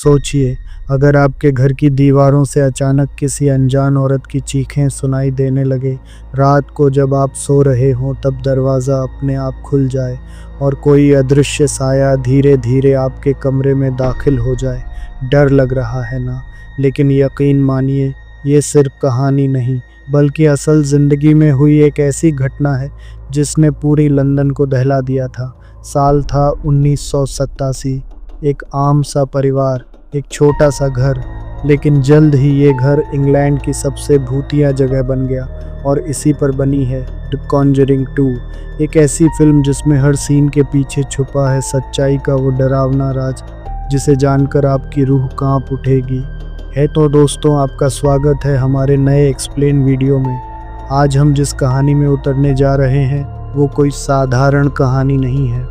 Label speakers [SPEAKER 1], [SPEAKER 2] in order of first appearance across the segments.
[SPEAKER 1] सोचिए, अगर आपके घर की दीवारों से अचानक किसी अनजान औरत की चीखें सुनाई देने लगे, रात को जब आप सो रहे हों तब दरवाज़ा अपने आप खुल जाए और कोई अदृश्य साया धीरे धीरे आपके कमरे में दाखिल हो जाए। डर लग रहा है ना? लेकिन यकीन मानिए, ये सिर्फ कहानी नहीं बल्कि असल ज़िंदगी में हुई एक ऐसी घटना है जिसने पूरी लंदन को दहला दिया था। साल था 1987। एक आम सा परिवार, एक छोटा सा घर, लेकिन जल्द ही ये घर इंग्लैंड की सबसे भूतिया जगह बन गया। और इसी पर बनी है द कॉन्जरिंग 2, एक ऐसी फिल्म जिसमें हर सीन के पीछे छुपा है सच्चाई का वो डरावना राज जिसे जानकर आपकी रूह कांप उठेगी। है तो दोस्तों, आपका स्वागत है हमारे नए एक्सप्लेन वीडियो में। आज हम जिस कहानी में उतरने जा रहे हैं वो कोई साधारण कहानी नहीं है।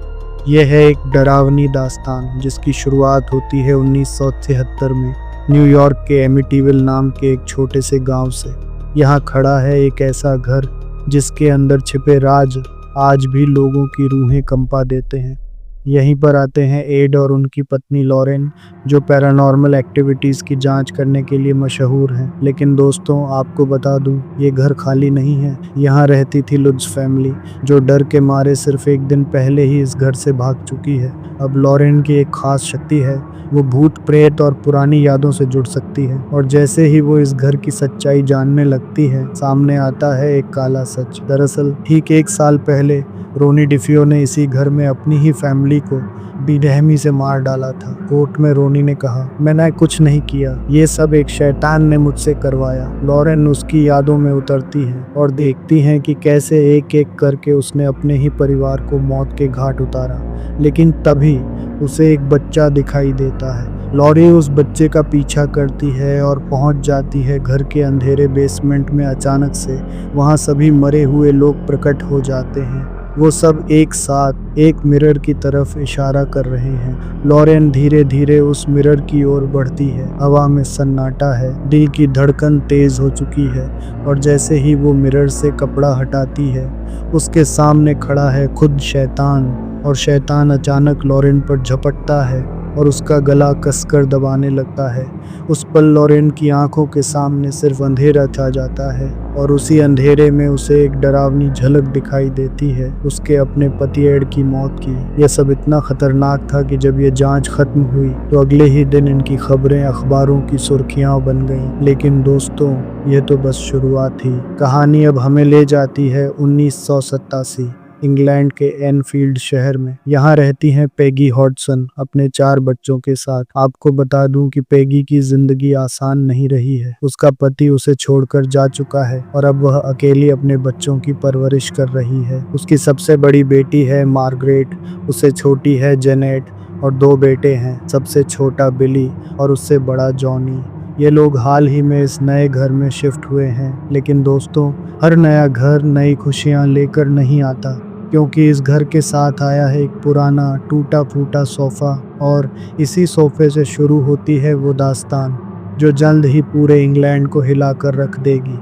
[SPEAKER 1] यह है एक डरावनी दास्तान जिसकी शुरुआत होती है 1973 में न्यूयॉर्क के एमिटीविल नाम के एक छोटे से गांव से। यहाँ खड़ा है एक ऐसा घर जिसके अंदर छिपे राज आज भी लोगों की रूहें कंपा देते हैं। यहीं पर आते हैं एड और उनकी पत्नी लॉरेन, जो पैरानॉर्मल एक्टिविटीज़ की जांच करने के लिए मशहूर हैं। लेकिन दोस्तों, आपको बता दूं, ये घर खाली नहीं है। यहाँ रहती थी लुड्स फैमिली, जो डर के मारे सिर्फ एक दिन पहले ही इस घर से भाग चुकी है। अब लॉरेन की एक खास शक्ति है, वो भूत प्रेत और पुरानी यादों से जुड़ सकती है। और जैसे ही वो इस घर की सच्चाई जानने लगती है, सामने आता है एक काला सच। दरअसल ठीक 1 साल पहले रोनी डिफियो ने इसी घर में अपनी ही फैमिली को बेरहमी से मार डाला था। कोर्ट में रोनी ने कहा, मैंने कुछ नहीं किया, ये सब एक शैतान ने मुझसे करवाया। लॉरेन उसकी यादों में उतरती है और देखती हैं कि कैसे एक एक करके उसने अपने ही परिवार को मौत के घाट उतारा। लेकिन तभी उसे एक बच्चा दिखाई देता है। लॉरी उस बच्चे का पीछा करती है और पहुंच जाती है घर के अंधेरे बेसमेंट में। अचानक से वहां सभी मरे हुए लोग प्रकट हो जाते हैं। वो सब एक साथ एक मिरर की तरफ इशारा कर रहे हैं। लॉरेन धीरे धीरे उस मिरर की ओर बढ़ती है। हवा में सन्नाटा है, दिल की धड़कन तेज हो चुकी है और जैसे ही वो मिरर से कपड़ा हटाती है, उसके सामने खड़ा है खुद शैतान। और शैतान अचानक लॉरेन पर झपटता है और उसका गला कसकर दबाने लगता है। उस पल लॉरेन की आंखों के सामने सिर्फ अंधेरा छा जाता है और उसी अंधेरे में उसे एक डरावनी झलक दिखाई देती है, उसके अपने पति एड की मौत की। यह सब इतना खतरनाक था कि जब ये जांच खत्म हुई तो अगले ही दिन इनकी खबरें अखबारों की सुर्खियां बन गईं। लेकिन दोस्तों, यह तो बस शुरुआत थी। कहानी अब हमें ले जाती है 1987 इंग्लैंड के एनफील्ड शहर में। यहाँ रहती हैं पेगी हॉडसन अपने 4 बच्चों के साथ। आपको बता दूं कि पेगी की जिंदगी आसान नहीं रही है। उसका पति उसे छोड़कर जा चुका है और अब वह अकेली अपने बच्चों की परवरिश कर रही है। उसकी सबसे बड़ी बेटी है मार्गरेट, उससे छोटी है जेनेट और 2 बेटे हैं, सबसे छोटा बिली और उससे बड़ा जॉनी। ये लोग हाल ही में इस नए घर में शिफ्ट हुए हैं। लेकिन दोस्तों, हर नया घर नई खुशियाँ लेकर नहीं आता, क्योंकि इस घर के साथ आया है एक पुराना टूटा फूटा सोफ़ा। और इसी सोफ़े से शुरू होती है वो दास्तान जो जल्द ही पूरे इंग्लैंड को हिलाकर रख देगी।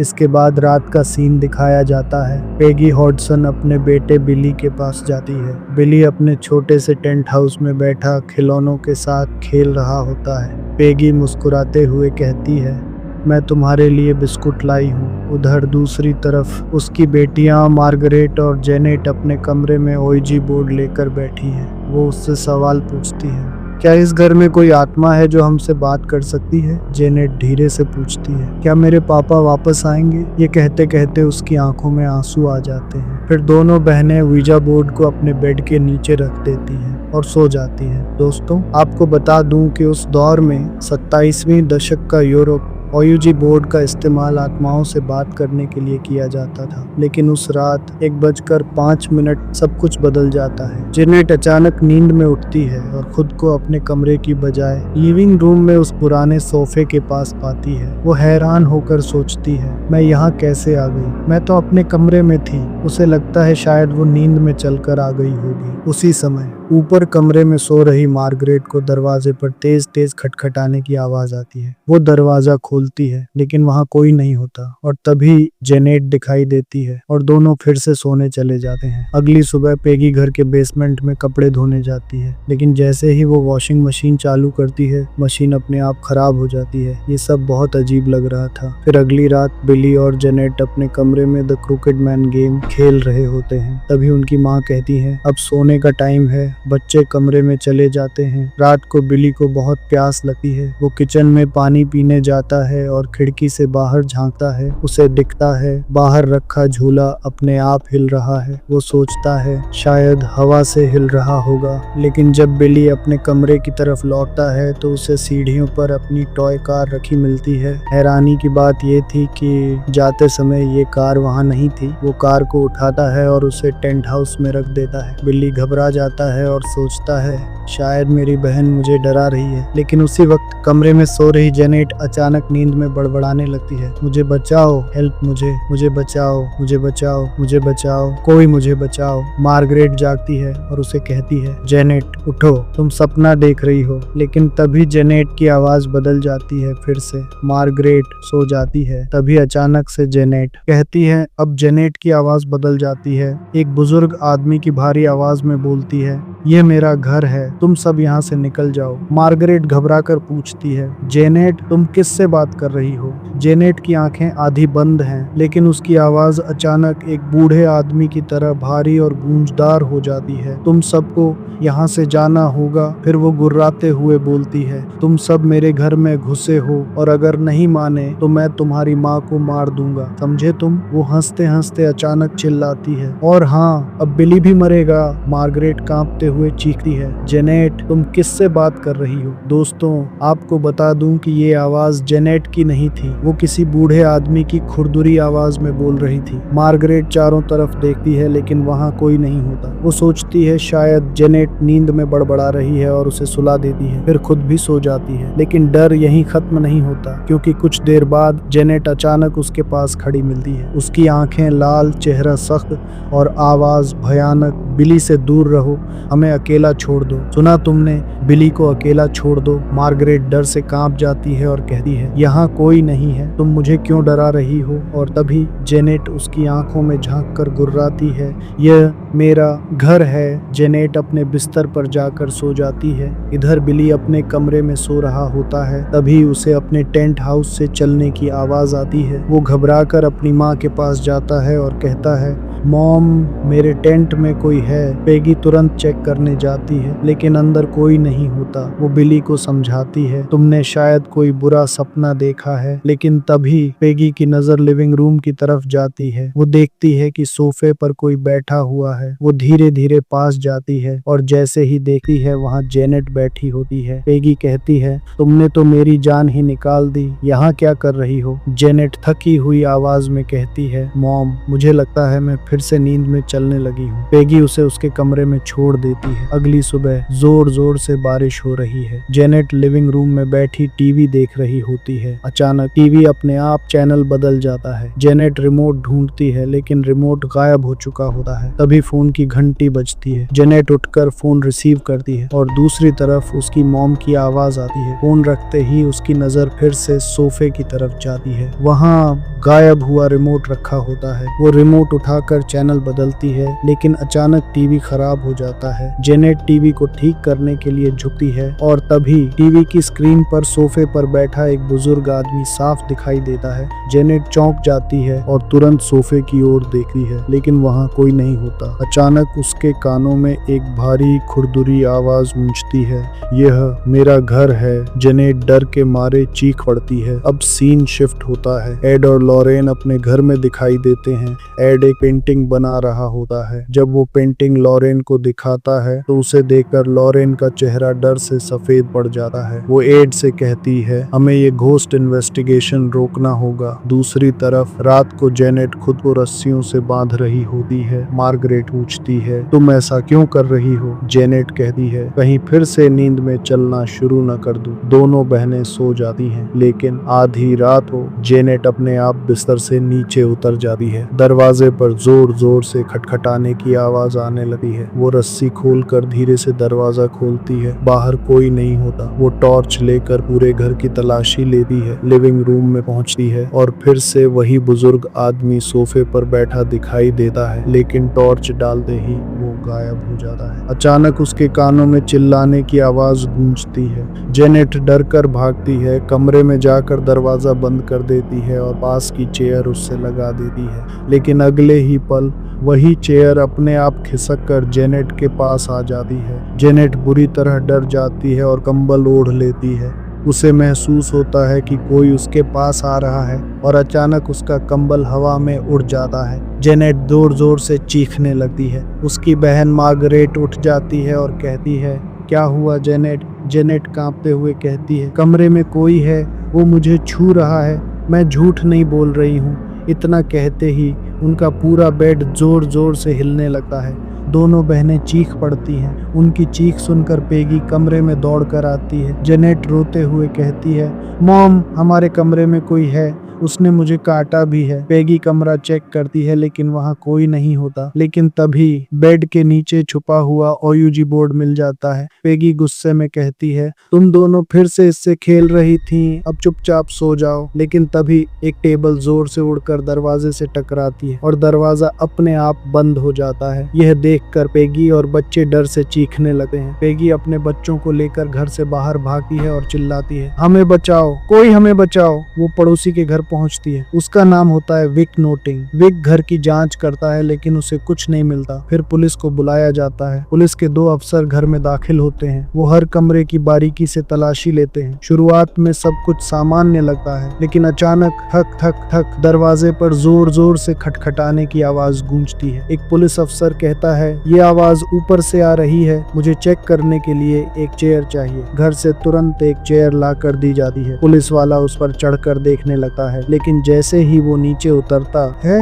[SPEAKER 1] इसके बाद रात का सीन दिखाया जाता है। पेगी हॉडसन अपने बेटे बिली के पास जाती है। बिली अपने छोटे से टेंट हाउस में बैठा खिलौनों के साथ खेल रहा होता है। पेगी मुस्कुराते हुए कहती है, मैं तुम्हारे लिए बिस्कुट लाई हूँ। उधर दूसरी तरफ उसकी बेटियाँ मार्गरेट और जेनेट अपने कमरे में ओईजी बोर्ड लेकर बैठी हैं। वो उससे सवाल पूछती है, क्या इस घर में कोई आत्मा है जो हमसे बात कर सकती है? जेनेट धीरे से पूछती है, क्या मेरे पापा वापस आएंगे? ये कहते कहते उसकी आंखों में आंसू आ जाते हैं। फिर दोनों बहनें ouija बोर्ड को अपने बेड के नीचे रख देती हैं और सो जाती हैं। दोस्तों, आपको बता दूं कि उस दौर में 27वीं दशक का यूरोप ouija बोर्ड का इस्तेमाल आत्माओं से बात करने के लिए किया जाता था। लेकिन उस रात 1:05 सब कुछ बदल जाता है। जेनेट अचानक नींद में उठती है और खुद को अपने कमरे की बजाय लिविंग रूम में उस पुराने सोफे के पास पाती है। वो हैरान होकर सोचती है, मैं यहाँ कैसे आ गई? मैं तो अपने कमरे में थी। उसे लगता है शायद वो नींद में चलकर आ गई होगी। उसी समय ऊपर कमरे में सो रही मार्गरेट को दरवाजे पर तेज तेज खटखटाने की आवाज आती है। वो दरवाजा खोलती है लेकिन वहां कोई नहीं होता और तभी जेनेट दिखाई देती है और दोनों फिर से सोने चले जाते हैं। अगली सुबह पेगी घर के बेसमेंट में कपड़े धोने जाती है, लेकिन जैसे ही वो वॉशिंग मशीन चालू करती है मशीन अपने आप खराब हो जाती है। ये सब बहुत अजीब लग रहा था। फिर अगली रात बिली और जेनेट अपने कमरे में द क्रूकेड मैन गेम खेल रहे होते हैं। तभी उनकी माँ कहती है अब सोने का टाइम है। बच्चे कमरे में चले जाते हैं। रात को बिली को बहुत प्यास लगती है। वो किचन में पानी पीने जाता है और खिड़की से बाहर झांकता है। उसे दिखता है बाहर रखा झूला अपने आप हिल रहा है। वो सोचता है शायद हवा से हिल रहा होगा, लेकिन जब बिली अपने कमरे की तरफ लौटता है तो उसे सीढ़ियों पर अपनी टॉय कार रखी मिलती है। हैरानी की बात ये थी कि जाते समय ये कार वहाँ नहीं थी। वो कार को उठाता है और उसे टेंट हाउस में रख देता है। बिल्ली घबरा जाता है और सोचता है शायद मेरी बहन मुझे डरा रही है, लेकिन उसी वक्त कमरे में सो रही जेनेट अचानक नींद में बड़बड़ाने लगती है, मुझे बचाओ, हेल्प मुझे बचाओ, मुझे बचाओ, मुझे बचाओ, कोई मुझे बचाओ। मार्गरेट जागती है और उसे कहती है जेनेट उठो, तुम सपना देख रही हो। लेकिन तभी जेनेट की आवाज बदल जाती है। फिर से मार्गरेट सो जाती है। तभी अचानक से जेनेट कहती है, अब जेनेट की आवाज बदल जाती है। एक बुजुर्ग आदमी की भारी आवाज में बोलती है, ये मेरा घर है, तुम सब यहाँ से निकल जाओ। मार्गरेट घबराकर पूछती है, जेनेट तुम किससे बात कर रही हो? जेनेट की आंखें आधी बंद हैं, लेकिन उसकी आवाज अचानक एक बूढ़े आदमी की तरह भारी और गूंजदार हो जाती है। तुम सबको यहाँ से जाना होगा। फिर वो गुर्राते हुए बोलती है, तुम सब मेरे घर में घुसे हो और अगर नहीं माने तो मैं तुम्हारी माँ को मार दूंगा, समझे तुम? वो हंसते हंसते अचानक चिल्लाती है, और हाँ, अब बिली भी मरेगा। मार्गरेट कांपते हुए चीखती है, जेनेट तुम किससे बात कर रही हो? दोस्तों, आपको बता दूं कि ये आवाज जेनेट की नहीं थी। वो किसी बूढ़े आदमी की खुरदुरी आवाज में बोल रही थी। मार्गरेट चारों तरफ देखती है लेकिन वहाँ कोई नहीं होता। वो सोचती है शायद जेनेट नींद में बड़बड़ा रही है और उसे सुला देती है। फिर खुद भी सो जाती है। लेकिन डर यहीं खत्म नहीं होता, क्योंकि कुछ देर बाद जेनेट अचानक उसके पास खड़ी मिलती है। उसकी आंखें लाल, चेहरा सख्त और आवाज भयानक, बिली से दूर रहो, हमें अकेला छोड़ दो। सुना तुमने, बिली को अकेला छोड़ दो। मार्गरेट डर से कांप जाती है और कहती है, यहाँ कोई नहीं है, तुम मुझे क्यों डरा रही हो? और तभी जेनेट उसकी आंखों में झांक कर गुर्राती है, यह मेरा घर है। जेनेट अपने बिस्तर पर जाकर सो जाती है। इधर बिली अपने कमरे में सो रहा होता है। तभी उसे अपने टेंट हाउस से चलने की आवाज आती है। वो घबराकर अपनी माँ के पास जाता है और कहता है, मॉम, मेरे टेंट में कोई है। पेगी तुरंत चेक करने जाती है, लेकिन अंदर कोई नहीं होता। वो बिली को समझाती है, तुमने शायद कोई बुरा सपना देखा है। लेकिन तभी पेगी की नजर लिविंग रूम की तरफ जाती है। वो देखती है कि सोफे पर कोई बैठा हुआ है। वो धीरे धीरे पास जाती है और जैसे ही देखती है वहाँ जेनेट बैठी होती है। पेगी कहती है, तुमने तो मेरी जान ही निकाल दी, यहाँ क्या कर रही हो? जेनेट थकी हुई आवाज में कहती है, मॉम, मुझे लगता है मैं फिर से नींद में चलने लगी हूँ। पेगी उसे उसके कमरे में छोड़ देती है। अगली सुबह जोर जोर से बारिश हो रही है। जेनेट लिविंग रूम में बैठी टीवी देख रही होती है। अचानक टीवी अपने आप चैनल बदल जाता है। जेनेट रिमोट ढूंढती है, लेकिन रिमोट गायब हो चुका होता है। तभी फोन की घंटी बजती है। जेनेट उठकर फोन रिसीव करती है और दूसरी तरफ उसकी मॉम की आवाज आती है। फोन रखते ही उसकी नजर फिर से सोफे की तरफ जाती है। वहाँ गायब हुआ रिमोट रखा होता है। वो रिमोट उठाकर चैनल बदलती है, लेकिन अचानक टीवी खराब हो जाता है। जेनेट टीवी को ठीक करने के लिए झुकती है और तभी टीवी की स्क्रीन पर सोफे पर बैठा एक बुजुर्ग आदमी साफ दिखाई देता है। जेनेट चौंक जाती है और तुरंत सोफे की ओर देखती है, लेकिन वहाँ कोई नहीं होता। अचानक उसके कानों में एक भारी खुरदुरी आवाज गूंजती है, यह मेरा घर है। जेनेट डर के मारे चीख पड़ती है। अब सीन शिफ्ट होता है। एड और लॉरेन अपने घर में दिखाई देते हैं। एड एक पेंटिंग बना रहा होता है। जब वो पेंटिंग लॉरेन को दिखाता है तो उसे देखकर लॉरेन का चेहरा डर से सफेद पड़ जाता है। वो एड से कहती है, हमें ये घोस्ट इन्वेस्टिगेशन रोकना होगा। दूसरी तरफ रात को जेनेट खुद को रस्सियों से बांध रही होती है। मार्गरेट पूछती है, तुम ऐसा क्यों कर रही हो? जेनेट कहती है, कहीं फिर से नींद में चलना शुरू न कर दूं। दोनों बहनें सो जाती हैं, लेकिन आधी रात को जेनेट अपने आप बिस्तर से नीचे उतर जाती है। दरवाजे पर जोर जोर से खटखटाने की आवाज आने लगी है। वो रस्सी खोलकर धीरे से दरवाजा खोलती है। बाहर कोई नहीं होता। वो टॉर्च लेकर पूरे घर की तलाशी लेती है। लिविंग रूम में पहुंचती है और फिर से वही बुजुर्ग आदमी सोफे पर बैठा दिखाई देता है, लेकिन टॉर्च डालते ही वो गायब हो जाता है। अचानक उसके कानों में चिल्लाने की आवाज गूंजती है। जेनेट डर कर भागती है, कमरे में जाकर दरवाजा बंद कर देती है और पास की चेयर उससे लगा देती है। लेकिन अगले ही पल वही चेयर अपने आप खिसक कर जेनेट के पास आ जाती है। जेनेट बुरी तरह डर जाती है और कंबल ओढ़ लेती है। उसे महसूस होता है कि कोई उसके पास आ रहा है और अचानक उसका कंबल हवा में उड़ जाता है। जेनेट जोर जोर से चीखने लगती है। उसकी बहन मार्गरेट उठ जाती है और कहती है, क्या हुआ जेनेट? जेनेट कांपते हुए कहती है, कमरे में कोई है, वो मुझे छू रहा है, मैं झूठ नहीं बोल रही हूँ। इतना कहते ही उनका पूरा बेड जोर जोर से हिलने लगता है। दोनों बहनें चीख पड़ती हैं। उनकी चीख सुनकर पेगी कमरे में दौड़कर आती है। जेनेट रोते हुए कहती है, मॉम, हमारे कमरे में कोई है, उसने मुझे काटा भी है। पेगी कमरा चेक करती है लेकिन वहाँ कोई नहीं होता। लेकिन तभी बेड के नीचे छुपा हुआ ओयूजी बोर्ड मिल जाता है। पेगी गुस्से में कहती है, तुम दोनों फिर से इससे खेल रही थी, अब चुपचाप सो जाओ। लेकिन तभी एक टेबल जोर से उड़कर दरवाजे से टकराती है और दरवाजा अपने आप बंद हो जाता है। यह देखकर पेगी और बच्चे डर से चीखने लगते हैं। पेगी अपने बच्चों को लेकर घर से बाहर भागती है और चिल्लाती है, हमें बचाओ, कोई हमें बचाओ। वो पड़ोसी के घर पहुंचती है। उसका नाम होता है विक नोटिंग। विक घर की जांच करता है लेकिन उसे कुछ नहीं मिलता। फिर पुलिस को बुलाया जाता है। पुलिस के 2 अफसर घर में दाखिल होते हैं। वो हर कमरे की बारीकी से तलाशी लेते हैं। शुरुआत में सब कुछ सामान्य लगता है, लेकिन अचानक ठक ठक ठक दरवाजे पर जोर जोर से खटखटाने की आवाज गूंजती है। एक पुलिस अफसर कहता है, ये आवाज ऊपर से आ रही है, मुझे चेक करने के लिए एक चेयर चाहिए। घर से तुरंत एक चेयर ला कर दी जाती है। पुलिस वाला उस पर चढ़कर देखने लगता है, लेकिन जैसे ही वो नीचे उतरता है,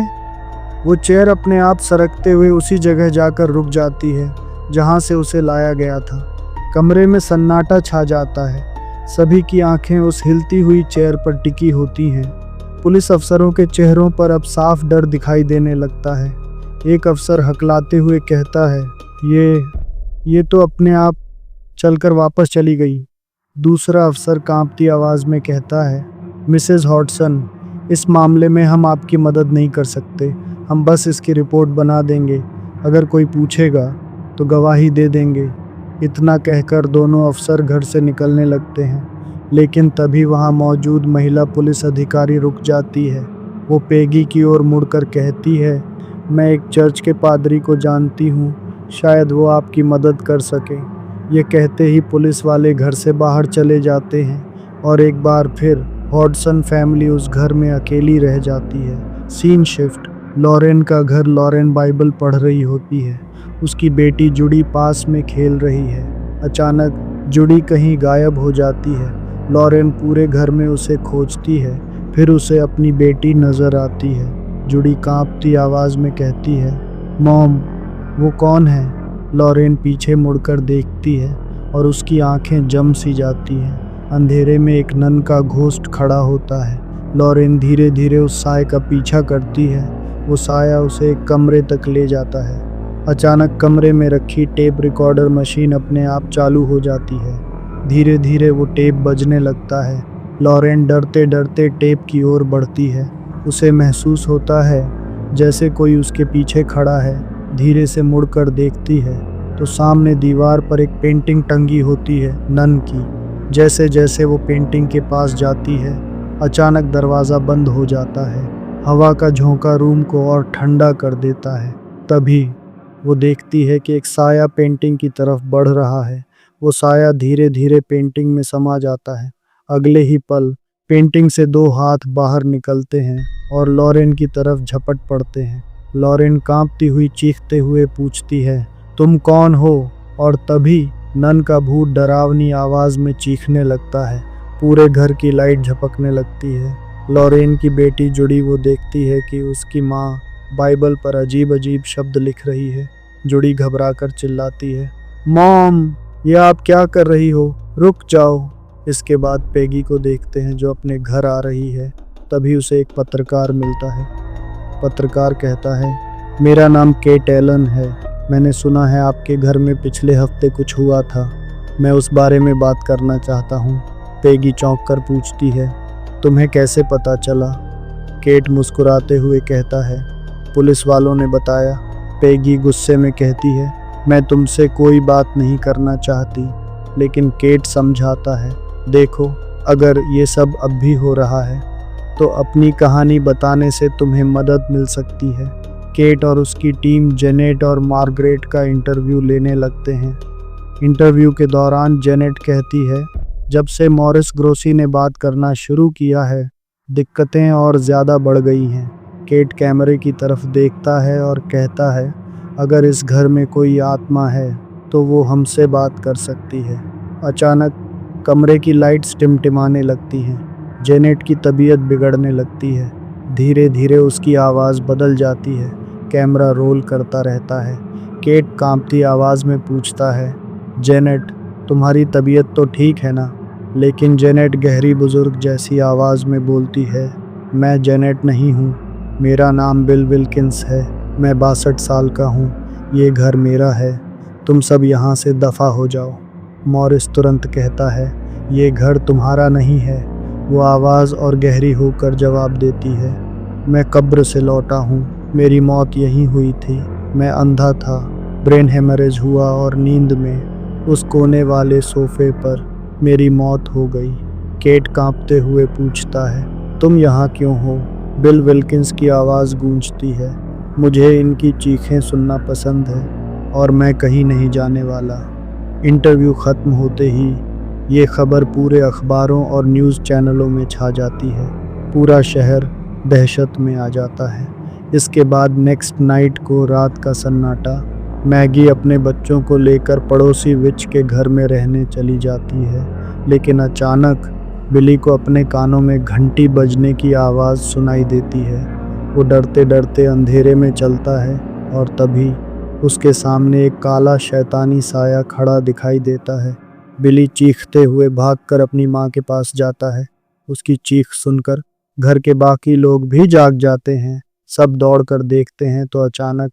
[SPEAKER 1] वो चेयर अपने आप सरकते हुए उसी जगह जाकर रुक जाती है जहां से उसे लाया गया था। कमरे में सन्नाटा छा जाता है। सभी की आंखें उस हिलती हुई चेयर पर टिकी होती हैं। पुलिस अफसरों के चेहरों पर अब साफ डर दिखाई देने लगता है। एक अफसर हकलाते हुए कहता है, ये तो अपने आप चलकर वापस चली गई। दूसरा अफसर कांपती आवाज में कहता है, मिसेस हॉडसन, इस मामले में हम आपकी मदद नहीं कर सकते, हम बस इसकी रिपोर्ट बना देंगे। अगर कोई पूछेगा तो गवाही दे देंगे। इतना कहकर दोनों अफसर घर से निकलने लगते हैं, लेकिन तभी वहां मौजूद महिला पुलिस अधिकारी रुक जाती है। वो पेगी की ओर मुड़कर कहती है, मैं एक चर्च के पादरी को जानती हूँ, शायद वो आपकी मदद कर सके। ये कहते ही पुलिस वाले घर से बाहर चले जाते हैं और एक बार फिर हॉडसन फैमिली उस घर में अकेली रह जाती है। Scene shift. लॉरेन का घर। लॉरेन बाइबल पढ़ रही होती है। उसकी बेटी जुडी पास में खेल रही है। अचानक जुडी कहीं गायब हो जाती है। लॉरेन पूरे घर में उसे खोजती है, फिर उसे अपनी बेटी नजर आती है। जुडी कांपती आवाज में कहती है, मॉम, वो कौन है? लॉरेन पीछे मुड़कर देखती है और उसकी आंखें जम सी जाती हैं। अंधेरे में एक नन का घोस्ट खड़ा होता है। लॉरेन धीरे धीरे उस साय का पीछा करती है। वो साया उसे एक कमरे तक ले जाता है। अचानक कमरे में रखी टेप रिकॉर्डर मशीन अपने आप चालू हो जाती है। धीरे धीरे वो टेप बजने लगता है। लॉरेन डरते डरते टेप की ओर बढ़ती है। उसे महसूस होता है जैसे कोई उसके पीछे खड़ा है। धीरे से मुड़कर देखती है तो सामने दीवार पर एक पेंटिंग टंगी होती है, नन की। जैसे जैसे वो पेंटिंग के पास जाती है, अचानक दरवाज़ा बंद हो जाता है। हवा का झोंका रूम को और ठंडा कर देता है। तभी वो देखती है कि एक साया पेंटिंग की तरफ बढ़ रहा है। वो साया धीरे धीरे पेंटिंग में समा जाता है। अगले ही पल पेंटिंग से 2 हाथ बाहर निकलते हैं और लॉरेन की तरफ झपट पड़ते हैं। लॉरेन कांपती हुई चीखते हुए पूछती है, तुम कौन हो? और तभी नन का भूत डरावनी आवाज में चीखने लगता है। पूरे घर की लाइट झपकने लगती है। लॉरेन की बेटी जुडी वो देखती है कि उसकी माँ बाइबल पर अजीब अजीब शब्द लिख रही है। जुडी घबराकर चिल्लाती है, मॉम, ये आप क्या कर रही हो? रुक जाओ। इसके बाद पेगी को देखते हैं जो अपने घर आ रही है। तभी उसे एक पत्रकार मिलता है। पत्रकार कहता है, मेरा नाम केट एलन है। मैंने सुना है आपके घर में पिछले हफ्ते कुछ हुआ था। मैं उस बारे में बात करना चाहता हूँ। पेगी चौंक कर पूछती है, तुम्हें कैसे पता चला? केट मुस्कुराते हुए कहता है, पुलिस वालों ने बताया। पेगी गुस्से में कहती है, मैं तुमसे कोई बात नहीं करना चाहती। लेकिन केट समझाता है, देखो, अगर ये सब अब भी हो रहा है तो अपनी कहानी बताने से तुम्हें मदद मिल सकती है। केट और उसकी टीम जेनेट और मार्गरेट का इंटरव्यू लेने लगते हैं। इंटरव्यू के दौरान जेनेट कहती है, जब से मॉरिस ग्रोसी ने बात करना शुरू किया है, दिक्कतें और ज़्यादा बढ़ गई हैं। केट कैमरे की तरफ देखता है और कहता है, अगर इस घर में कोई आत्मा है तो वो हमसे बात कर सकती है। अचानक कमरे की लाइट्स टिमटिमाने लगती हैं। जेनेट की तबीयत बिगड़ने लगती है। धीरे धीरे उसकी आवाज़ बदल जाती है। कैमरा रोल करता रहता है। केट कांपती आवाज़ में पूछता है, जेनेट, तुम्हारी तबीयत तो ठीक है ना? लेकिन जेनेट गहरी बुजुर्ग जैसी आवाज़ में बोलती है, मैं जेनेट नहीं हूँ। मेरा नाम बिल विल्किंस है। मैं 62 साल का हूँ। ये घर मेरा है। तुम सब यहाँ से दफ़ा हो जाओ। मॉरिस तुरंत कहता है, ये घर तुम्हारा नहीं है। वो आवाज़ और गहरी होकर जवाब देती है, मैं कब्र से लौटा हूँ। मेरी मौत यहीं हुई थी। मैं अंधा था। ब्रेन हेमरेज हुआ और नींद में उस कोने वाले सोफे पर मेरी मौत हो गई। केट कांपते हुए पूछता है, तुम यहाँ क्यों हो? बिल विल्किंस की आवाज़ गूंजती है, मुझे इनकी चीखें सुनना पसंद है और मैं कहीं नहीं जाने वाला। इंटरव्यू ख़त्म होते ही ये खबर पूरे अखबारों और न्यूज़ चैनलों में छा जाती है। पूरा शहर दहशत में आ जाता है। इसके बाद नेक्स्ट नाइट को रात का सन्नाटा। मैगी अपने बच्चों को लेकर पड़ोसी विच के घर में रहने चली जाती है। लेकिन अचानक बिली को अपने कानों में घंटी बजने की आवाज़ सुनाई देती है। वो डरते डरते अंधेरे में चलता है और तभी उसके सामने एक काला शैतानी साया खड़ा दिखाई देता है। बिली चीखते हुए भागकर अपनी माँ के पास जाता है। उसकी चीख सुनकर घर के बाकी लोग भी जाग जाते हैं। सब दौड़कर देखते हैं तो अचानक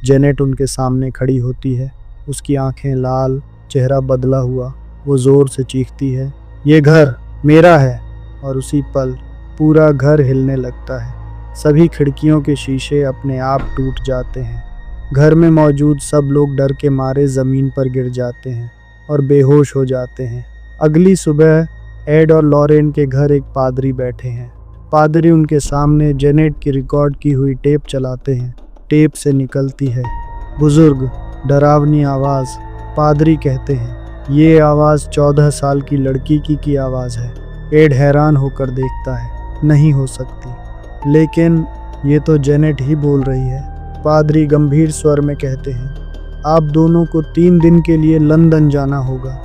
[SPEAKER 1] जेनेट उनके सामने खड़ी होती है। उसकी आंखें लाल, चेहरा बदला हुआ। वो ज़ोर से चीखती है, ये घर मेरा है। और उसी पल पूरा घर हिलने लगता है। सभी खिड़कियों के शीशे अपने आप टूट जाते हैं। घर में मौजूद सब लोग डर के मारे ज़मीन पर गिर जाते हैं और बेहोश हो जाते हैं। अगली सुबह एड और लॉरेन के घर एक पादरी बैठे हैं। पादरी उनके सामने जेनेट की रिकॉर्ड की हुई टेप चलाते हैं। टेप से निकलती है बुजुर्ग, डरावनी आवाज़। पादरी कहते हैं, ये आवाज़ 14 साल की लड़की की आवाज़ है। एड हैरान होकर देखता है, नहीं हो सकती, लेकिन ये तो जेनेट ही बोल रही है। पादरी गंभीर स्वर में कहते हैं, आप दोनों को 3 दिन के लिए लंदन जाना होगा।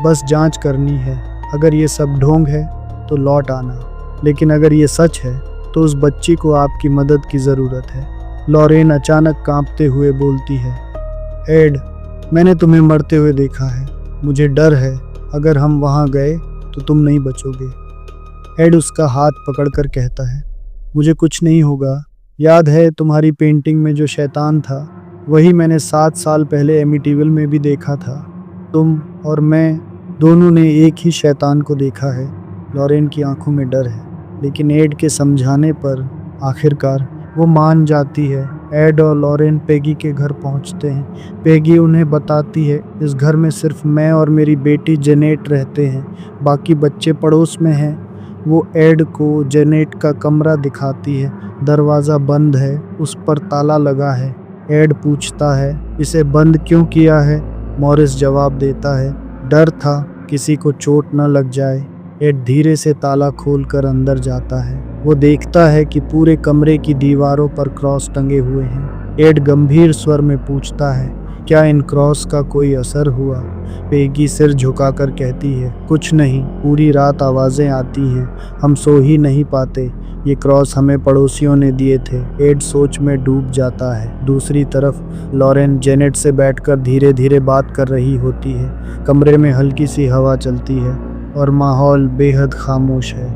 [SPEAKER 1] बस जांच करनी है। अगर ये सब ढोंग है तो लौट आना, लेकिन अगर ये सच है तो उस बच्ची को आपकी मदद की ज़रूरत है। लॉरेन अचानक कांपते हुए बोलती है, एड, मैंने तुम्हें मरते हुए देखा है। मुझे डर है, अगर हम वहाँ गए तो तुम नहीं बचोगे। एड उसका हाथ पकड़कर कहता है, मुझे कुछ नहीं होगा। याद है तुम्हारी पेंटिंग में जो शैतान था, वही मैंने 7 साल पहले एमिटीविल में भी देखा था। तुम और मैं दोनों ने एक ही शैतान को देखा है। लॉरेन की आंखों में डर है, लेकिन एड के समझाने पर आखिरकार वो मान जाती है। एड और लॉरेन पेगी के घर पहुंचते हैं। पेगी उन्हें बताती है, इस घर में सिर्फ मैं और मेरी बेटी जेनेट रहते हैं, बाकी बच्चे पड़ोस में हैं। वो एड को जेनेट का कमरा दिखाती है। दरवाज़ा बंद है, उस पर ताला लगा है। एड पूछता है, इसे बंद क्यों किया है? मॉरिस जवाब देता है, डर था किसी को चोट न लग जाए। एड धीरे से ताला खोलकर अंदर जाता है। वो देखता है कि पूरे कमरे की दीवारों पर क्रॉस टंगे हुए हैं। एड गंभीर स्वर में पूछता है, क्या इन क्रॉस का कोई असर हुआ? पेगी सिर झुकाकर कहती है, कुछ नहीं, पूरी रात आवाज़ें आती हैं, हम सो ही नहीं पाते। ये क्रॉस हमें पड़ोसियों ने दिए थे। एड सोच में डूब जाता है। दूसरी तरफ लॉरेन जेनेट से बैठकर धीरे धीरे बात कर रही होती है। कमरे में हल्की सी हवा चलती है और माहौल बेहद खामोश है।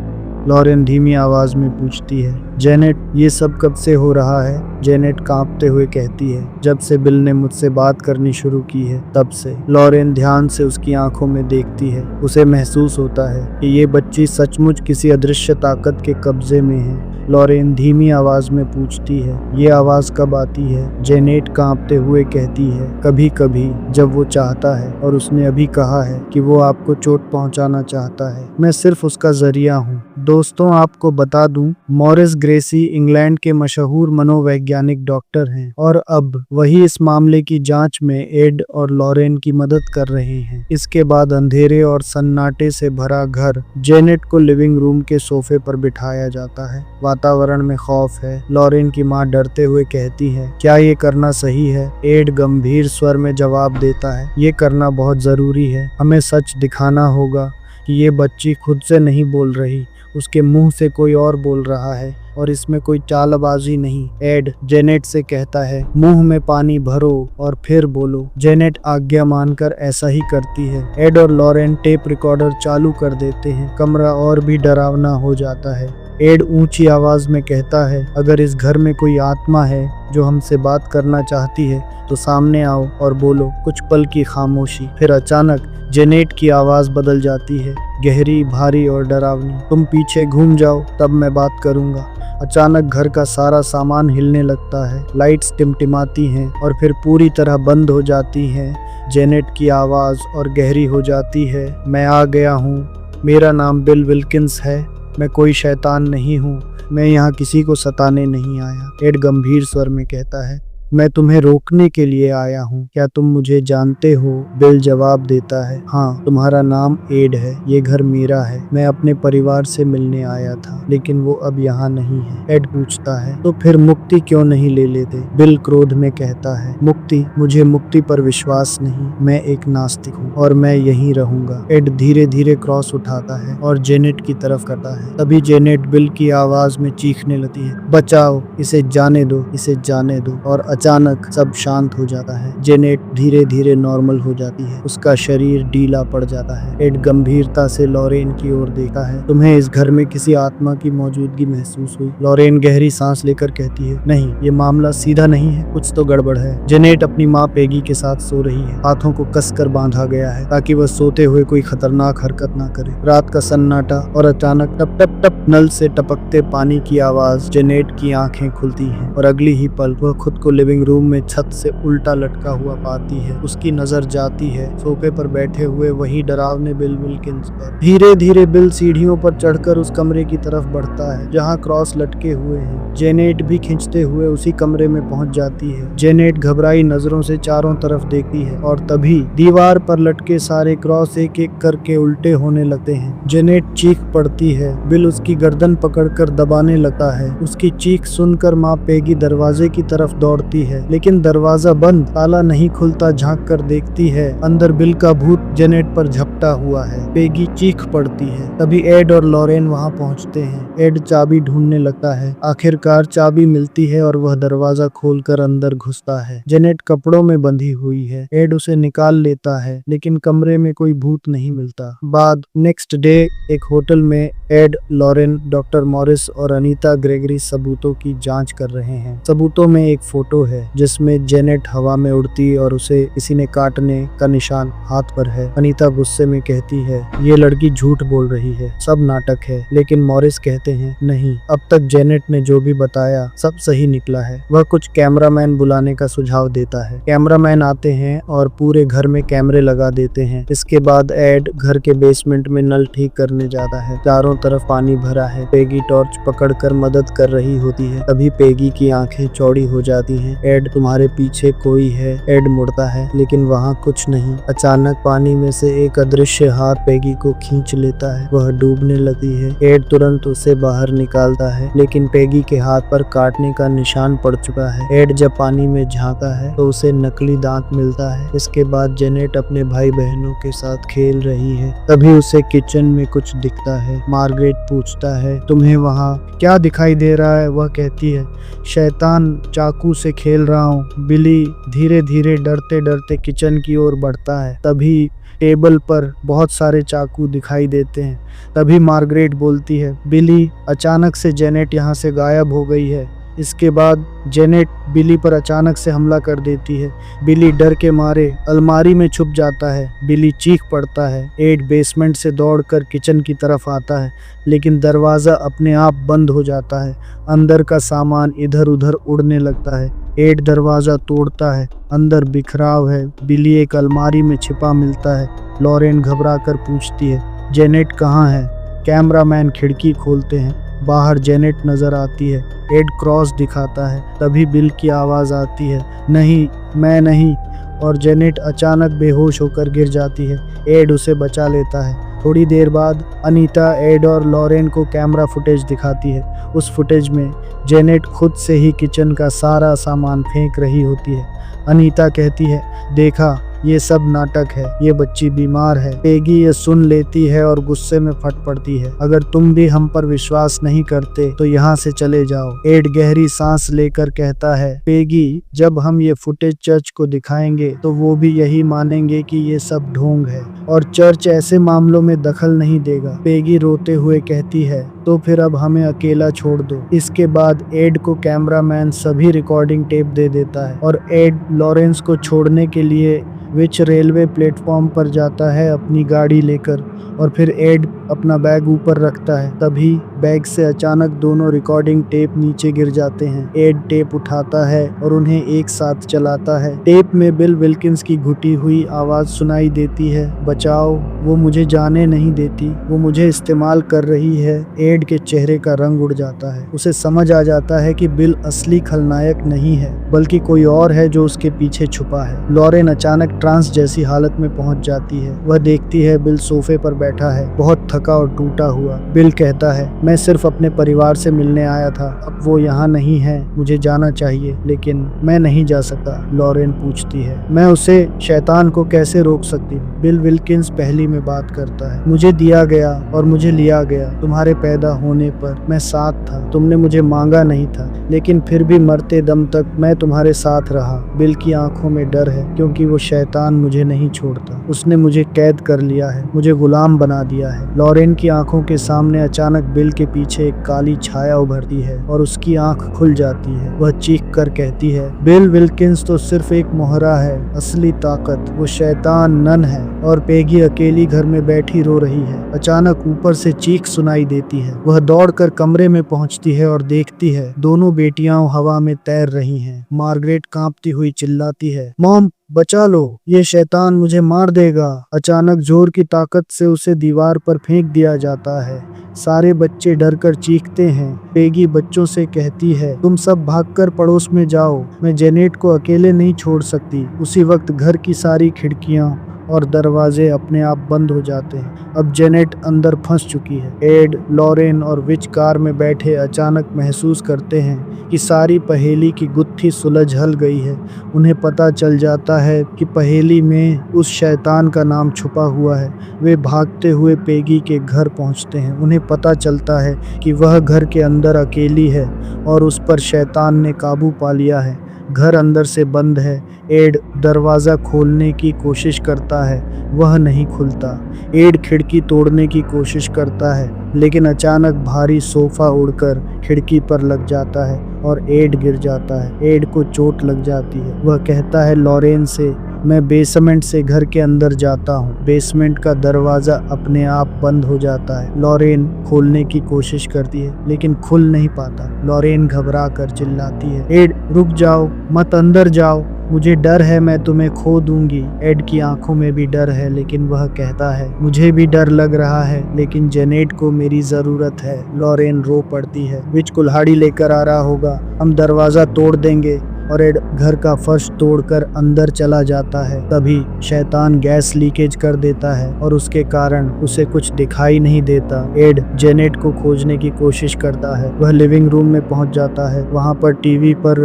[SPEAKER 1] लॉरेन धीमी आवाज में पूछती है। जेनेट, ये सब कब से हो रहा है? जेनेट कांपते हुए कहती है, जब से बिल ने मुझसे बात करनी शुरू की है तब से। लॉरेन ध्यान से उसकी आंखों में देखती है। उसे महसूस होता है कि ये बच्ची सचमुच किसी अदृश्य ताकत के कब्जे में है। लॉरेन धीमी आवाज में पूछती है, ये आवाज कब आती है? जेनेट कांपते हुए कहती है, कभी कभी जब वो चाहता है, और उसने अभी कहा है कि वो आपको चोट पहुंचाना चाहता है। मैं सिर्फ उसका जरिया हूँ। दोस्तों, आपको बता दूं, मॉरिस ग्रेसी इंग्लैंड के मशहूर मनोवैज्ञानिक डॉक्टर हैं और अब वही इस मामले की जांच में एड और लॉरेन की मदद कर रहे हैं। इसके बाद अंधेरे और सन्नाटे से भरा घर। जेनेट को लिविंग रूम के सोफे पर बिठाया जाता है। वातावरण में खौफ है। लॉरेन की मां डरते हुए कहती है, क्या ये करना सही है? एड गंभीर स्वर में जवाब देता है, ये करना बहुत जरूरी है। हमें सच दिखाना होगा कि ये बच्ची खुद से नहीं बोल रही, उसके मुंह से कोई और बोल रहा है और इसमें कोई चालबाजी नहीं। एड जेनेट से कहता है, मुंह में पानी भरो और फिर बोलो। जेनेट आज्ञा मानकर ऐसा ही करती है। एड और लॉरेन टेप रिकॉर्डर चालू कर देते हैं। कमरा और भी डरावना हो जाता है। एड ऊंची आवाज में कहता है, अगर इस घर में कोई आत्मा है जो हमसे बात करना चाहती है तो सामने आओ और बोलो। कुछ पल की खामोशी, फिर अचानक जेनेट की आवाज बदल जाती है, गहरी, भारी और डरावनी। तुम पीछे घूम जाओ, तब मैं बात करूंगा। अचानक घर का सारा सामान हिलने लगता है। लाइट्स टिमटिमाती हैं और फिर पूरी तरह बंद हो जाती हैं। जेनेट की आवाज और गहरी हो जाती है, मैं आ गया हूँ। मेरा नाम बिल विल्किंस है। मैं कोई शैतान नहीं हूँ। मैं यहाँ किसी को सताने नहीं आया। एड गंभीर स्वर में कहता है, मैं तुम्हें रोकने के लिए आया हूँ। क्या तुम मुझे जानते हो? बिल जवाब देता है, हाँ, तुम्हारा नाम एड है। ये घर मेरा है। मैं अपने परिवार से मिलने आया था, लेकिन वो अब यहाँ नहीं है। एड पूछता है, तो फिर मुक्ति क्यों नहीं ले लेते? बिल क्रोध में कहता है, मुक्ति? मुझे मुक्ति पर विश्वास नहीं। मैं एक नास्तिक हूँ और मैं यहीं रहूंगा। एड धीरे धीरे क्रॉस उठाता है और जेनेट की तरफ करता है। तभी जेनेट बिल की आवाज में चीखने लगती है, बचाओ, इसे जाने दो, इसे जाने दो। और अचानक सब शांत हो जाता है। जेनेट धीरे धीरे नॉर्मल हो जाती है। उसका शरीर ढीला पड़ जाता है। एड गंभीरता से लॉरेन की ओर देखता है, तुम्हें इस घर में किसी आत्मा की मौजूदगी महसूस हुई? लॉरेन गहरी सांस लेकर कहती है, नहीं, ये मामला सीधा नहीं है, कुछ तो गड़बड़ है। जेनेट अपनी माँ पेगी के साथ सो रही है। हाथों को कसकर बांधा गया है ताकि वह सोते हुए कोई खतरनाक हरकत ना करे। रात का सन्नाटा और अचानक टप टप टप नल से टपकते पानी की आवाज। जेनेट की आंखें खुलती हैं और अगली ही पल वह खुद को लिविंग रूम में छत से उल्टा लटका हुआ पाती है। उसकी नजर जाती है सोफे पर बैठे हुए वही डरावने बिल विल्किंस पर। धीरे धीरे बिल सीढ़ियों पर चढ़कर उस कमरे की तरफ बढ़ता है जहां क्रॉस लटके हुए हैं। जेनेट भी खींचते हुए उसी कमरे में पहुंच जाती है। जेनेट घबराई नजरों से चारों तरफ देखती है और तभी दीवार पर लटके सारे क्रॉस एक एक करके उल्टे होने लगते हैं। जेनेट चीख पड़ती है। बिल उसकी गर्दन पकड़कर दबाने लगता है। उसकी चीख सुनकर माँ पेगी दरवाजे की तरफ दौड़ती है, लेकिन दरवाजा बंद, ताला नहीं खुलता। झांक कर देखती है, अंदर बिल का भूत जेनेट पर झपटा हुआ है। पेगी चीख पड़ती है। तभी एड और लॉरेन वहां पहुंचते हैं। एड चाबी ढूंढने लगता है। आखिरकार चाबी मिलती है और वह दरवाजा खोलकर अंदर घुसता है। जेनेट कपड़ों में बंधी हुई है। एड उसे निकाल लेता है, लेकिन कमरे में कोई भूत नहीं मिलता। बाद नेक्स्ट डे एक होटल में एड, लॉरेन, डॉक्टर मॉरिस और अनीता ग्रेगरी सबूतों की जांच कर रहे हैं। सबूतों में एक फोटो है जिसमें जेनेट हवा में उड़ती और उसे किसी ने काटने का निशान हाथ पर है। अनीता गुस्से में कहती है, ये लड़की झूठ बोल रही है, सब नाटक है। लेकिन मॉरिस कहते हैं, नहीं, अब तक जेनेट ने जो भी बताया सब सही निकला है। वह कुछ कैमरामैन बुलाने का सुझाव देता है। कैमरामैन आते हैं और पूरे घर में कैमरे लगा देते हैं। इसके बाद एड घर के बेसमेंट में नल ठीक करने जाता है। चारों तरफ पानी भरा है। पेगी टॉर्च पकड़कर मदद कर रही होती है। तभी पेगी की आंखें चौड़ी हो जाती हैं। एड, तुम्हारे पीछे कोई है। एड मुड़ता है, लेकिन वहाँ कुछ नहीं। अचानक पानी में से एक अदृश्य हाथ पेगी को खींच लेता है। वह डूबने लगती है। एड तुरंत उसे बाहर निकालता है, लेकिन पेगी के हाथ पर काटने का निशान पड़ चुका है। एड जब पानी में झांका है तो उसे नकली दांत मिलता है। इसके बाद जेनेट अपने भाई बहनों के साथ खेल रही है। तभी उसे किचन में कुछ दिखता है। मार्गरेट पूछता है, तुम्हें वहाँ क्या दिखाई दे रहा है? वह कहती है, शैतान, चाकू से खेल रहा हूँ। बिली धीरे धीरे डरते डरते किचन की ओर बढ़ता है। तभी टेबल पर बहुत सारे चाकू दिखाई देते हैं। तभी मार्गरेट बोलती है, बिली, अचानक से जेनेट यहाँ से गायब हो गई है। इसके बाद जेनेट बिली पर अचानक से हमला कर देती है। बिली डर के मारे अलमारी में छुप जाता है। बिली चीख पड़ता है। एड बेसमेंट से दौड़कर किचन की तरफ आता है, लेकिन दरवाज़ा अपने आप बंद हो जाता है। अंदर का सामान इधर उधर उड़ने लगता है। एड दरवाज़ा तोड़ता है। अंदर बिखराव है। बिली एक अलमारी में छिपा मिलता है। लॉरेन घबरा कर पूछती है, जेनेट कहाँ है? कैमरामैन खिड़की खोलते हैं। बाहर जेनेट नजर आती है। एड क्रॉस दिखाता है। तभी बिल की आवाज़ आती है, नहीं, मैं नहीं। और जेनेट अचानक बेहोश होकर गिर जाती है। एड उसे बचा लेता है। थोड़ी देर बाद अनीता एड और लॉरेन को कैमरा फुटेज दिखाती है। उस फुटेज में जेनेट खुद से ही किचन का सारा सामान फेंक रही होती है। अनीता कहती है, देखा, ये सब नाटक है, ये बच्ची बीमार है। पेगी ये सुन लेती है और गुस्से में फट पड़ती है, अगर तुम भी हम पर विश्वास नहीं करते तो यहाँ से चले जाओ। एड गहरी सांस लेकर कहता है, पेगी, जब हम ये फुटेज चर्च को दिखाएंगे तो वो भी यही मानेंगे कि ये सब ढोंग है और चर्च ऐसे मामलों में दखल नहीं देगा। पेगी रोते हुए कहती है, तो फिर अब हमें अकेला छोड़ दो। इसके बाद एड को कैमरामैन सभी रिकॉर्डिंग टेप दे देता है और एड लॉरेंस को छोड़ने के लिए विच रेलवे प्लेटफॉर्म पर जाता है अपनी गाड़ी लेकर, और फिर एड अपना बैग ऊपर रखता है। तभी बैग से अचानक दोनों रिकॉर्डिंग टेप नीचे गिर जाते हैं। एड टेप उठाता है और उन्हें एक साथ चलाता है। टेप में बिल विल्किंस की घुटी हुई आवाज सुनाई देती है, बचाओ, वो मुझे जाने नहीं देती, वो मुझे इस्तेमाल कर रही है। एड के चेहरे का रंग उड़ जाता है। उसे समझ आ जाता है कि बिल असली खलनायक नहीं है, बल्कि कोई और है जो उसके पीछे छुपा है। लॉरेन अचानक ट्रांस जैसी हालत में पहुंच जाती है। वह देखती है बिल सोफे पर बैठा है, बहुत थका और टूटा हुआ। बिल कहता है, मैं सिर्फ अपने परिवार से मिलने आया था, अब वो यहाँ नहीं है, मुझे जाना चाहिए, लेकिन मैं नहीं जा सकता। लॉरेन पूछती है, मैं उसे शैतान को कैसे रोक सकती? बिल विल्किंस पहली में बात करता है, मुझे दिया गया और मुझे लिया गया। तुम्हारे पैदा होने पर मैं साथ था, तुमने मुझे मांगा नहीं था, लेकिन फिर भी मरते दम तक मैं तुम्हारे साथ रहा। बिल की आंखों में डर है, क्योंकि वो शैतान मुझे नहीं छोड़ता। उसने मुझे कैद कर लिया है, मुझे गुलाम बना दिया है। लॉरेन की आंखों के सामने अचानक बिल के पीछे एक काली छाया उभरती है और उसकी आंख खुल जाती है। वह चीख कर कहती है, बिल विल्किंस तो सिर्फ एक मोहरा है, असली ताकत वो शैतान नन है। और पेगी अकेली घर में बैठी रो रही है। अचानक ऊपर से चीख सुनाई देती है। वह दौड़कर कमरे में पहुंचती है और देखती है दोनों बेटियां हवा में तैर रही हैं। मार्गरेट कांपती हुई चिल्लाती है, मॉम, बचा लो, ये शैतान मुझे मार देगा। अचानक जोर की ताकत से उसे दीवार पर फेंक दिया जाता है। सारे बच्चे डरकर चीखते हैं। पेगी बच्चों से कहती है, तुम सब भागकर पड़ोस में जाओ, मैं जेनेट को अकेले नहीं छोड़ सकती। उसी वक्त घर की सारी खिड़कियां और दरवाजे अपने आप बंद हो जाते हैं। अब जेनेट अंदर फंस चुकी है। एड, लॉरेन और विच कार में बैठे अचानक महसूस करते हैं कि सारी पहेली की गुत्थी सुलझ हल गई है। उन्हें पता चल जाता है कि पहेली में उस शैतान का नाम छुपा हुआ है। वे भागते हुए पेगी के घर पहुंचते हैं। उन्हें पता चलता है कि वह घर के अंदर अकेली है और उस पर शैतान ने काबू पा लिया है। घर अंदर से बंद है। एड दरवाज़ा खोलने की कोशिश करता है, वह नहीं खुलता। एड खिड़की तोड़ने की कोशिश करता है, लेकिन अचानक भारी सोफा उड़कर खिड़की पर लग जाता है और एड गिर जाता है। एड को चोट लग जाती है। वह कहता है लॉरेन से, मैं बेसमेंट से घर के अंदर जाता हूँ। बेसमेंट का दरवाज़ा अपने आप बंद हो जाता है। लॉरेन खोलने की कोशिश करती है, लेकिन खुल नहीं पाता। लॉरेन घबरा कर चिल्लाती है, एड, रुक जाओ, मत अंदर जाओ, मुझे डर है, मैं तुम्हें खो दूंगी। एड की आंखों में भी डर है, लेकिन वह कहता है, मुझे भी डर लग रहा है, लेकिन जेनेट को मेरी जरूरत है। लॉरेन रो पड़ती है, विच कुल्हाड़ी लेकर आ रहा होगा, हम दरवाजा तोड़ देंगे। और एड घर का फर्श तोड़कर अंदर चला जाता है। तभी शैतान गैस लीकेज कर देता है और उसके कारण उसे कुछ दिखाई नहीं देता। एड जेनेट को खोजने की कोशिश करता है। वह लिविंग रूम में पहुंच जाता है। वहां पर टीवी पर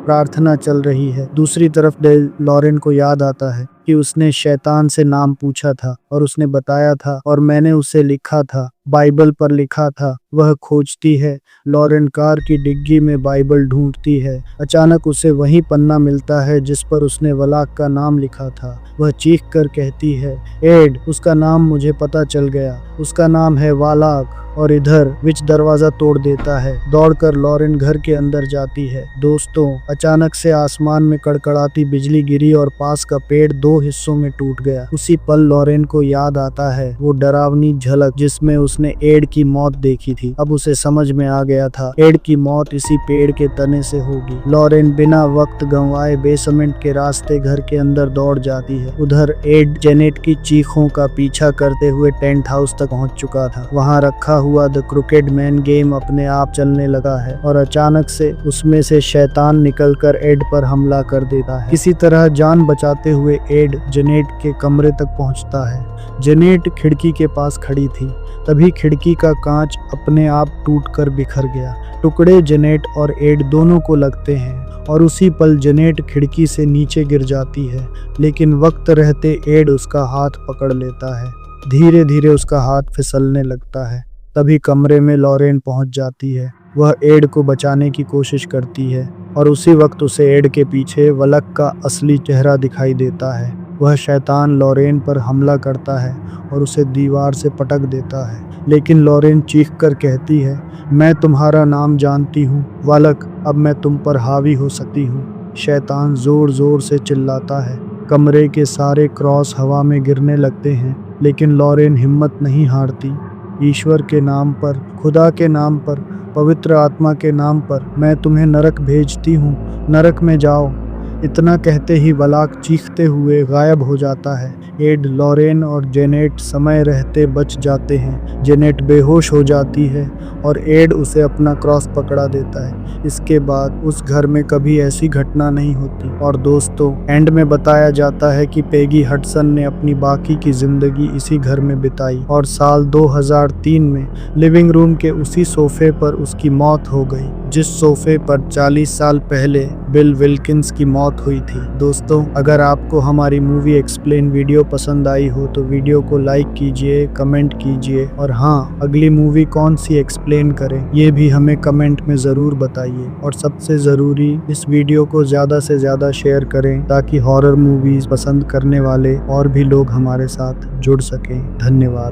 [SPEAKER 1] प्रार्थना चल रही है। दूसरी तरफ लॉरेन को याद आता है कि उसने शैतान से नाम पूछा था और उसने बताया था और मैंने उसे लिखा था, बाइबल पर लिखा था। वह खोजती है, लॉरेन कार की डिग्गी में बाइबल ढूंढती है। अचानक उसे वही पन्ना मिलता है जिस पर उसने वलाक का नाम लिखा था। वह चीख कर कहती है, एड, उसका नाम मुझे पता चल गया, उसका नाम है वालाक। और इधर विच दरवाजा तोड़ देता है। दौड़कर लॉरेन घर के अंदर जाती है। दोस्तों, अचानक से आसमान में कड़कड़ाती बिजली गिरी और पास का पेड़ 2 हिस्सों में टूट गया। उसी पल लॉरेन को याद आता है वो डरावनी झलक जिसमें उसने एड की मौत देखी थी। अब उसे समझ में आ गया था, एड की मौत इसी पेड़ के तने से होगी। लॉरेन बिना वक्त गंवाए बेसमेंट के रास्ते घर के अंदर दौड़ जाती है। उधर एड जेनेट की चीखों का पीछा करते हुए टेंट हाउस तक पहुंच चुका था। वहां रखा हुआ द क्रुकेड मैन गेम अपने आप चलने लगा है और अचानक से उसमें से शैतान निकलकर एड पर हमला कर देता है। किसी तरह जान बचाते हुए एड जेनेट के कमरे तक पहुंचता है। जेनेट खिड़की के पास खड़ी थी। तभी खिड़की का कांच अपने आप टूटकर बिखर गया। टुकड़े जेनेट और एड दोनों को लगते हैं और उसी पल जेनेट खिड़की से नीचे गिर जाती है, लेकिन वक्त रहते एड उसका हाथ पकड़ लेता है। धीरे धीरे उसका हाथ फिसलने लगता है। तभी कमरे में लॉरेन पहुंच जाती है। वह एड को बचाने की कोशिश करती है और उसी वक्त उसे एड के पीछे वलक का असली चेहरा दिखाई देता है। वह शैतान लॉरेन पर हमला करता है और उसे दीवार से पटक देता है, लेकिन लॉरेन चीखकर कहती है, मैं तुम्हारा नाम जानती हूँ वलक, अब मैं तुम पर हावी हो सकती हूँ। शैतान जोर जोर से चिल्लाता है। कमरे के सारे क्रॉस हवा में गिरने लगते हैं, लेकिन लॉरेन हिम्मत नहीं हारती। ईश्वर के नाम पर, खुदा के नाम पर, पवित्र आत्मा के नाम पर मैं तुम्हें नरक भेजती हूँ, नरक में जाओ। इतना कहते ही वलाक चीखते हुए गायब हो जाता है। एड, लॉरेन और जेनेट समय रहते बच जाते हैं। जेनेट बेहोश हो जाती है और एड उसे अपना क्रॉस पकड़ा देता है। इसके बाद उस घर में कभी ऐसी घटना नहीं होती। और दोस्तों, एंड में बताया जाता है कि पेगी हडसन ने अपनी बाकी की जिंदगी इसी घर में बिताई और साल 2003 में लिविंग रूम के उसी सोफे पर उसकी मौत हो गई, जिस सोफे पर 40 साल पहले बिल विल्किंस की मौत हुई थी। दोस्तों, अगर आपको हमारी मूवी एक्सप्लेन वीडियो पसंद आई हो तो वीडियो को लाइक कीजिए, कमेंट कीजिए और हाँ, अगली मूवी कौन सी एक्सप्लेन करें ये भी हमें कमेंट में ज़रूर बताइए। और सबसे ज़रूरी, इस वीडियो को ज़्यादा से ज़्यादा शेयर करें ताकि हॉरर मूवीज़ पसंद करने वाले और भी लोग हमारे साथ जुड़ सकें। धन्यवाद।